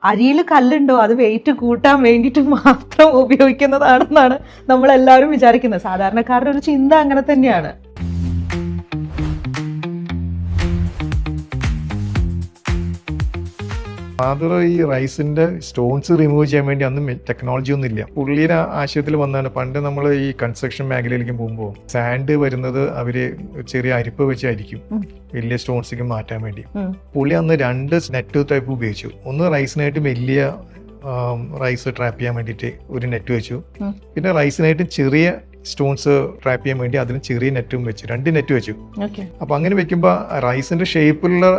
അരിയിൽ കല്ലുണ്ടോ അത് വെയിറ്റ് കൂട്ടാൻ വേണ്ടിയിട്ട് മാത്രം ഉപയോഗിക്കുന്നതാണെന്നാണ് നമ്മളെല്ലാവരും വിചാരിക്കുന്നത്. സാധാരണക്കാരുടെ ഒരു ചിന്ത അങ്ങനെ തന്നെയാണ്. ഫാദർ ഈ റൈസിന്റെ സ്റ്റോൺസ് റിമൂവ് ചെയ്യാൻ വേണ്ടി അന്ന് ടെക്നോളജി ഒന്നും ഇല്ല. പുള്ളിയുടെ ആശയത്തിൽ വന്നാണ്. പണ്ട് നമ്മൾ ഈ കൺസ്ട്രക്ഷൻ മേഖലയിലേക്ക് പോകുമ്പോൾ സാൻഡ് വരുന്നത് അവര് ചെറിയ അരിപ്പ് വെച്ചായിരിക്കും വലിയ സ്റ്റോൺസിലേക്ക് മാറ്റാൻ വേണ്ടി. പുള്ളി അന്ന് 2 നെറ്റ് ടൈപ്പ് ഉപയോഗിച്ചു. ഒന്ന് റൈസിനായിട്ട് വലിയ റൈസ് ട്രാപ്പ് ചെയ്യാൻ വേണ്ടിയിട്ട് ഒരു നെറ്റ് വെച്ചു. പിന്നെ റൈസിനായിട്ട് ചെറിയ സ്റ്റോൺസ് ട്രാപ്പ് ചെയ്യാൻ വേണ്ടി അതിന് ചെറിയ നെറ്റും വെച്ചു. 2 നെറ്റ് വെച്ചു. അപ്പൊ അങ്ങനെ വെക്കുമ്പോൾ റൈസിന്റെ ഷേപ്പിലുള്ള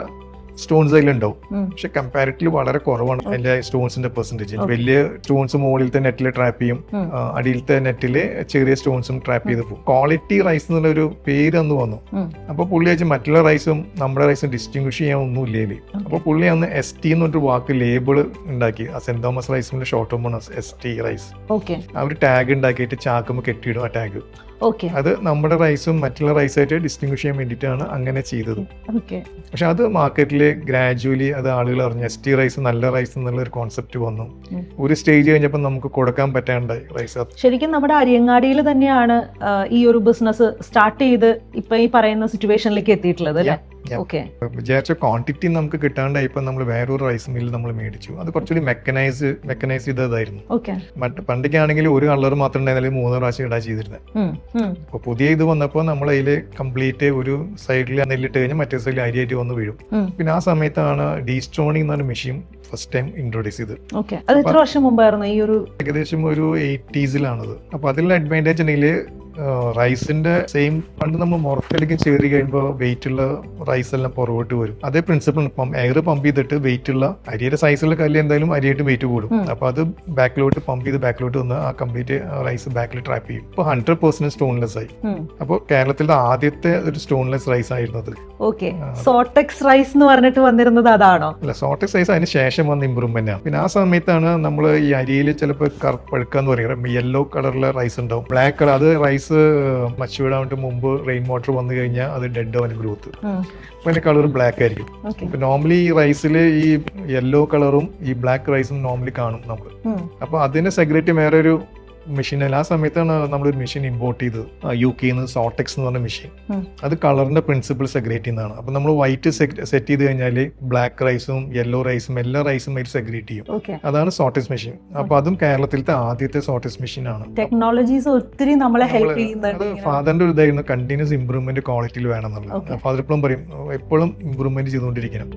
സ്റ്റോൺസ് അതിലുണ്ടാവും. പക്ഷെ കമ്പാരിറ്റീവ്ലി വളരെ കുറവാണ് അതിന്റെ സ്റ്റോൺസിന്റെ പെർസെന്റേജ്. വലിയ സ്റ്റോൺസ് മുകളിലത്തെ നെറ്റിൽ ട്രാപ്പ് ചെയ്യും, അടിയിലത്തെ നെറ്റില് ചെറിയ സ്റ്റോൺസും ട്രാപ്പ് ചെയ്ത് പോകും. ക്വാളിറ്റി റൈസ് എന്നുള്ള ഒരു പേര് അന്ന് വന്നു. അപ്പൊ പുള്ളി വെച്ച് മറ്റുള്ള റൈസും നമ്മുടെ റൈസും ഡിസ്റ്റിങ്വിഷ് ചെയ്യാൻ ഒന്നും ഇല്ലേ. അപ്പൊ പുള്ളി അന്ന് ST എന്നൊരു വാക്ക് ലേബിൾ ഉണ്ടാക്കി. സെന്റ് തോമസ് റൈസിന്റെ ഷോർട്ട് ഫോം ആണ് ST റൈസ്. അവർ ടാഗ് ഉണ്ടാക്കിയിട്ട് ചാക്കുമ്പോൾ കെട്ടിയിടും ആ ടാഗ്. അത് നമ്മുടെ റൈസും മറ്റുള്ള റൈസായിട്ട് ഡിസ്റ്റിങ്വിഷ് ചെയ്യാൻ വേണ്ടിയിട്ടാണ് അങ്ങനെ ചെയ്തത്. പക്ഷെ അത് മാർക്കറ്റിൽ ഗ്രാജുവലി അത് ആളുകൾ അറിഞ്ഞു. ST റൈസ് നല്ല റൈസ് എന്നുള്ള ഒരു കോൺസെപ്റ്റ് വന്നു. ഒരു സ്റ്റേജ് കഴിഞ്ഞപ്പോൾ നമുക്ക് കൊടുക്കാൻ പറ്റാണ്ടായി റൈസ്. ശരിക്കും നമ്മുടെ അരിയങ്ങാടിയിൽ തന്നെയാണ് ഈ ഒരു ബിസിനസ് സ്റ്റാർട്ട് ചെയ്ത് ഇപ്പൊ ഈ പറയുന്ന സിറ്റുവേഷനിലേക്ക് എത്തിയിട്ടുള്ളത് അല്ലേ? വിചാരിച്ച ക്വാണ്ടിറ്റി നമുക്ക് കിട്ടാണ്ടായപ്പോൾ നമ്മൾ വേറൊരു റൈസ് മില്ല് നമ്മൾ മേടിച്ചു. അത് കുറച്ചുകൂടി മെക്കനൈസ് ചെയ്തതായിരുന്നു. പണ്ടൊക്കെയാണെങ്കിൽ ഒരു കളർ മാത്രം ഉണ്ടായിരുന്നില്ല, 3 പ്രാവശ്യം ഇടാ ചെയ്തിരുന്നത്. അപ്പൊ പുതിയ ഇത് വന്നപ്പോൾ നമ്മൾ അതിൽ കംപ്ലീറ്റ് ഒരു സൈഡിൽ നെല്ലിട്ട് കഴിഞ്ഞാൽ മറ്റേ സൈഡിൽ അരിയായിട്ട് വന്ന് വീഴും. പിന്നെ ആ സമയത്താണ് ഡീസ്ട്രോണിംഗ് എന്നൊരു മെഷീൻ ഫസ്റ്റ് ടൈം ഇൻട്രൊഡ്യൂസ് ചെയ്ത്. എത്ര വർഷം മുമ്പായിരുന്നു ഈ ഒരു? ഏകദേശം ഒരു 80s. അപ്പൊ അതിലുള്ള അഡ്വാൻറ്റേജ് ഉണ്ടെങ്കിൽ റൈസിന്റെ സെയിം പണ്ട് നമ്മൾ മുറത്തിലേക്ക് ചേറി കഴിയുമ്പോൾ വെയിറ്റ് ഉള്ള റൈസ് എല്ലാം പുറകോട്ട് വരും. അതേ പ്രിൻസിപ്പിൾ എയർ പമ്പ് ചെയ്തിട്ട് വെയിറ്റ് ഉള്ള അരിയുടെ സൈസുള്ള കല്ല് എന്തായാലും അരിയായിട്ട് വെയിറ്റ് കൂടും. അപ്പൊ അത് ബാക്കിലോട്ട് പമ്പ് ചെയ്ത് ബാക്കിലോട്ട് വന്ന് ആ കംപ്ലീറ്റ് റൈസ് ബാക്കിൽ ട്രാപ്പ് ചെയ്യും. ഇപ്പൊ 100% സ്റ്റോൺലെസ് ആയി. അപ്പോൾ കേരളത്തിലെ ആദ്യത്തെ ഒരു സ്റ്റോൺലെസ് റൈസ് ആയിരുന്നത്. സോട്ടെക്സ് റൈസ് എന്ന് പറഞ്ഞിട്ട് വന്നിരുന്നത് അതാണോ? അല്ല, സോട്ടെക്സ് റൈസ് അതിന് ശേഷം വന്ന ഇമ്പ്രൂവ്മെന്റ് ആണ്. പിന്നെ ആ സമയത്താണ് നമ്മൾ ഈ അരിയിൽ ചിലപ്പോൾ പഴുക്കാന്ന് പറയുന്നത് യെല്ലോ കളറിലെ റൈസ് ഉണ്ടാവും, ബ്ലാക്ക് കളർ. അത് റൈസ് മച്ചുവേഡ് ആയിട്ട് മുമ്പ് റെയിൻ വാട്ടർ വന്നു കഴിഞ്ഞാൽ അത് ഡെഡ് ആവാൻ ഗ്രോത്ത്. അപ്പൊ അതിന്റെ കളർ ബ്ലാക്ക് ആയിരിക്കും. ഇപ്പൊ നോർമലി ഈ റൈസില് ഈ യെല്ലോ കളറും ഈ ബ്ലാക്ക് റൈസും നോർമലി കാണും നമ്മൾ. അപ്പൊ അതിനെ സെഗ്രേറ്റ് വേറെ ഒരു മെഷീൻ അല്ല. ആ സമയത്താണ് നമ്മളൊരു മെഷീൻ ഇമ്പോർട്ട് ചെയ്തത് UK സോട്ടെക്സ് എന്ന് പറഞ്ഞ മെഷീൻ. അത് കളറിന്റെ പ്രിൻസിപ്പിൾ സെഗ്രേറ്റ് ചെയ്യുന്നതാണ്. അപ്പൊ നമ്മൾ വൈറ്റ് സെറ്റ് ചെയ്ത് കഴിഞ്ഞാൽ ബ്ലാക്ക് റൈസും യെല്ലോ റൈസും എല്ലാ റൈസും അതിൽ സെഗ്രേറ്റ് ചെയ്യും. അതാണ് സോട്ടെക്സ് മെഷീൻ. അപ്പൊ അതും കേരളത്തിലത്തെ ആദ്യത്തെ സോട്ടെക്സ് മെഷീൻ ആണ്. ടെക്നോളജീസ് ഒത്തിരി നമ്മളെ ഹെൽപ്പ് ചെയ്യുന്നുണ്ട്. ഫാദറിന്റെ ഒരു ഇതായിരുന്നു കണ്ടിന്യൂസ് ഇംപ്രൂവ്മെന്റ് ക്വാളിറ്റിയിൽ വേണം എന്നുള്ളത്. ഫാദർ എപ്പോഴും പറയും എപ്പോഴും ഇംപ്രൂവ്മെന്റ് ചെയ്തുകൊണ്ടിരിക്കണം.